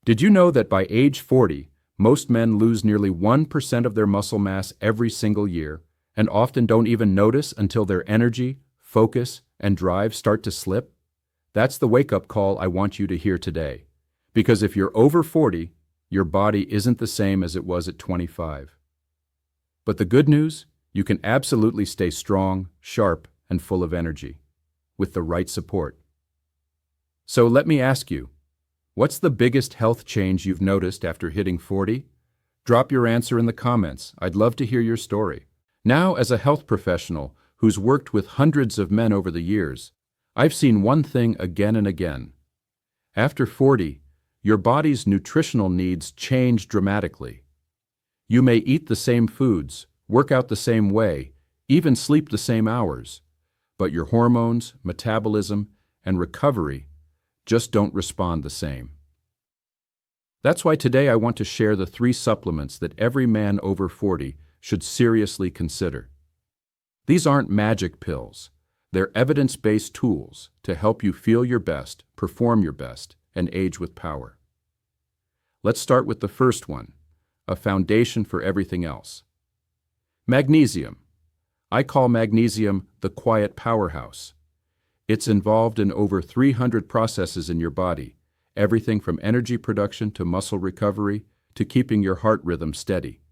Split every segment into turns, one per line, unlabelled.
Did you know that by age 40, most men lose nearly 1% of their muscle mass every single year, and often don't even notice until their energy, focus, and drive start to slip? That's the wake-up call I want you to hear today. Because if you're over 40, your body isn't the same as it was at 25. But the good news? You can absolutely stay strong, sharp, and full of energy, with the right support. So let me ask you, what's the biggest health change you've noticed after hitting 40? Drop your answer in the comments. I'd love to hear your story. Now, as a health professional who's worked with hundreds of men over the years, I've seen one thing again and again. After 40, your body's nutritional needs change dramatically. You may eat the same foods, work out the same way, even sleep the same hours, but your hormones, metabolism, and recovery just don't respond the same. That's why today I want to share the 3 supplements that every man over 40 should seriously consider. These aren't magic pills. They're evidence-based tools to help you feel your best, perform your best, and age with power. Let's start with the first one, a foundation for everything else. Magnesium. I call magnesium the quiet powerhouse. It's involved in over 300 processes in your body, everything from energy production to muscle recovery to keeping your heart rhythm steady.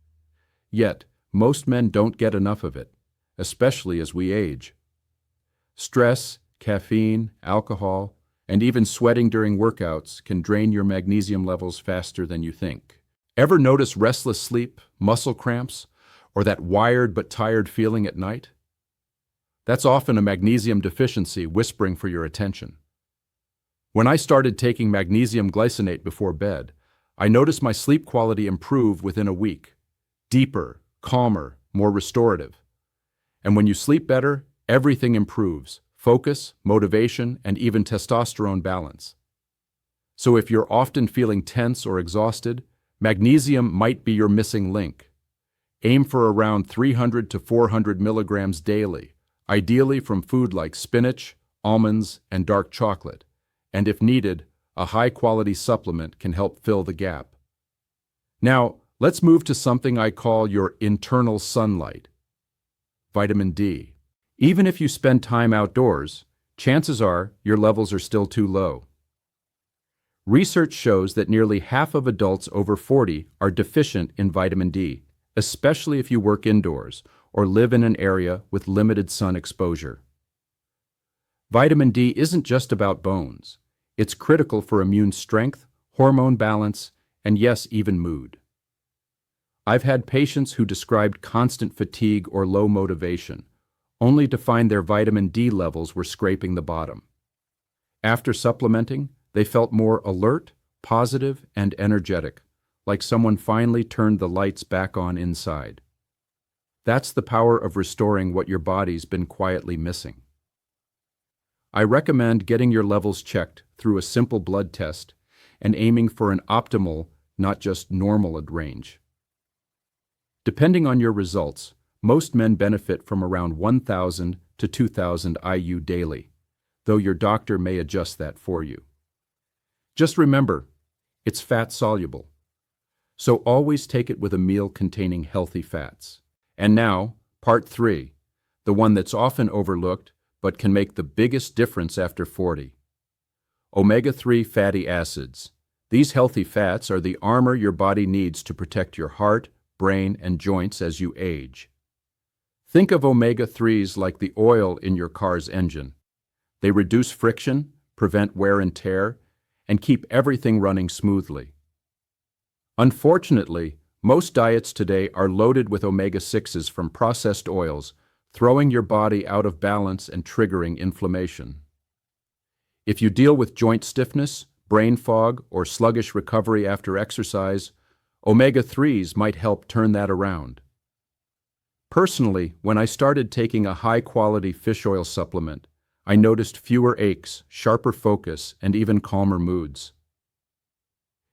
Yet, most men don't get enough of it, especially as we age. Stress, caffeine, alcohol, and even sweating during workouts can drain your magnesium levels faster than you think. Ever notice restless sleep, muscle cramps, or that wired but tired feeling at night? That's often a magnesium deficiency whispering for your attention. When I started taking magnesium glycinate before bed, I noticed my sleep quality improve within a week. Deeper, calmer, more restorative. And when you sleep better, everything improves: focus, motivation, and even testosterone balance. So if you're often feeling tense or exhausted, magnesium might be your missing link. Aim for around 300 to 400 milligrams daily, ideally from food like spinach, almonds, and dark chocolate. And if needed, a high-quality supplement can help fill the gap. Now, let's move to something I call your internal sunlight. Vitamin D. Even if you spend time outdoors, chances are your levels are still too low. Research shows that nearly half of adults over 40 are deficient in vitamin D, especially if you work indoors or live in an area with limited sun exposure. Vitamin D isn't just about bones. It's critical for immune strength, hormone balance, and yes, even mood. I've had patients who described constant fatigue or low motivation, only to find their vitamin D levels were scraping the bottom. After supplementing, they felt more alert, positive, and energetic, like someone finally turned the lights back on inside. That's the power of restoring what your body's been quietly missing. I recommend getting your levels checked through a simple blood test and aiming for an optimal, not just normal range. Depending on your results, most men benefit from around 1,000 to 2,000 IU daily, though your doctor may adjust that for you. Just remember, it's fat-soluble, so always take it with a meal containing healthy fats. And now, part 3, the one that's often overlooked but can make the biggest difference after 40. Omega-3 fatty acids. These healthy fats are the armor your body needs to protect your heart, brain, and joints as you age. Think of omega-3s like the oil in your car's engine. They reduce friction, prevent wear and tear, and keep everything running smoothly. Unfortunately, most diets today are loaded with omega-6s from processed oils, throwing your body out of balance and triggering inflammation. If you deal with joint stiffness, brain fog, or sluggish recovery after exercise, omega-3s might help turn that around. Personally, when I started taking a high-quality fish oil supplement, I noticed fewer aches, sharper focus, and even calmer moods.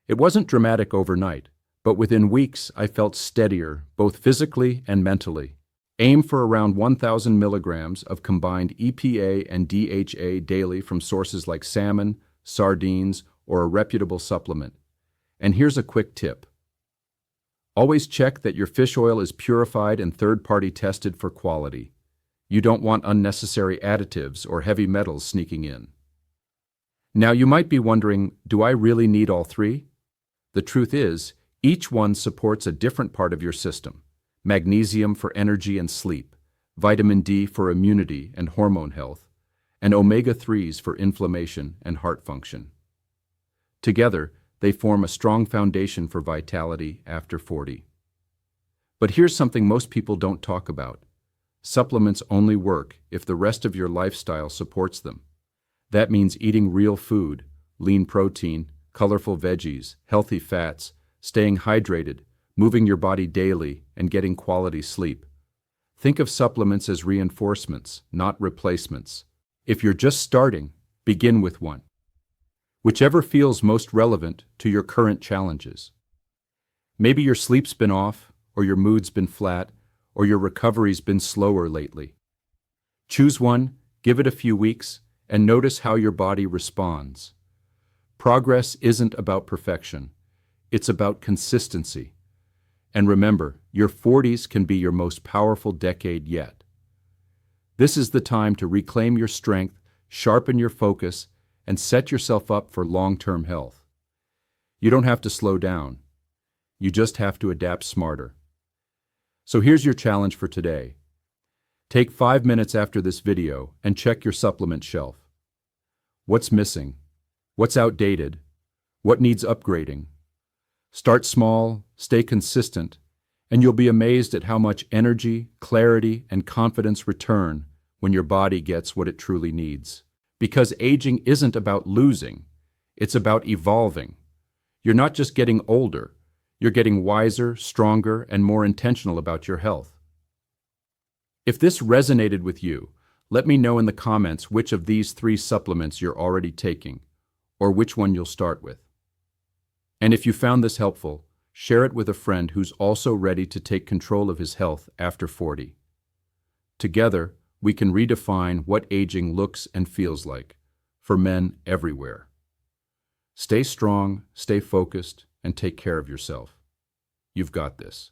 It wasn't dramatic overnight, but within weeks I felt steadier, both physically and mentally. Aim for around 1,000 milligrams of combined EPA and DHA daily from sources like salmon, sardines, or a reputable supplement. And here's a quick tip. Always check that your fish oil is purified and third-party tested for quality. You don't want unnecessary additives or heavy metals sneaking in. Now you might be wondering, do I really need all three? The truth is, each one supports a different part of your system. Magnesium for energy and sleep, vitamin D for immunity and hormone health, and omega-3s for inflammation and heart function. Together, they form a strong foundation for vitality after 40. But here's something most people don't talk about. Supplements only work if the rest of your lifestyle supports them. That means eating real food, lean protein, colorful veggies, healthy fats, staying hydrated, moving your body daily, and getting quality sleep. Think of supplements as reinforcements, not replacements. If you're just starting, begin with one, whichever feels most relevant to your current challenges. Maybe your sleep's been off, or your mood's been flat, or your recovery's been slower lately. Choose one, give it a few weeks, and notice how your body responds. Progress isn't about perfection. It's about consistency. And remember, your 40s can be your most powerful decade yet. This is the time to reclaim your strength, sharpen your focus, and set yourself up for long-term health. You don't have to slow down. You just have to adapt smarter. So here's your challenge for today. Take 5 minutes after this video and check your supplement shelf. What's missing? What's outdated? What needs upgrading? Start small, stay consistent, and you'll be amazed at how much energy, clarity, and confidence return when your body gets what it truly needs. Because aging isn't about losing, it's about evolving. You're not just getting older, you're getting wiser, stronger, and more intentional about your health. If this resonated with you, let me know in the comments which of these 3 supplements you're already taking, or which one you'll start with. And if you found this helpful, share it with a friend who's also ready to take control of his health after 40. Together, we can redefine what aging looks and feels like for men everywhere. Stay strong, stay focused, and take care of yourself. You've got this.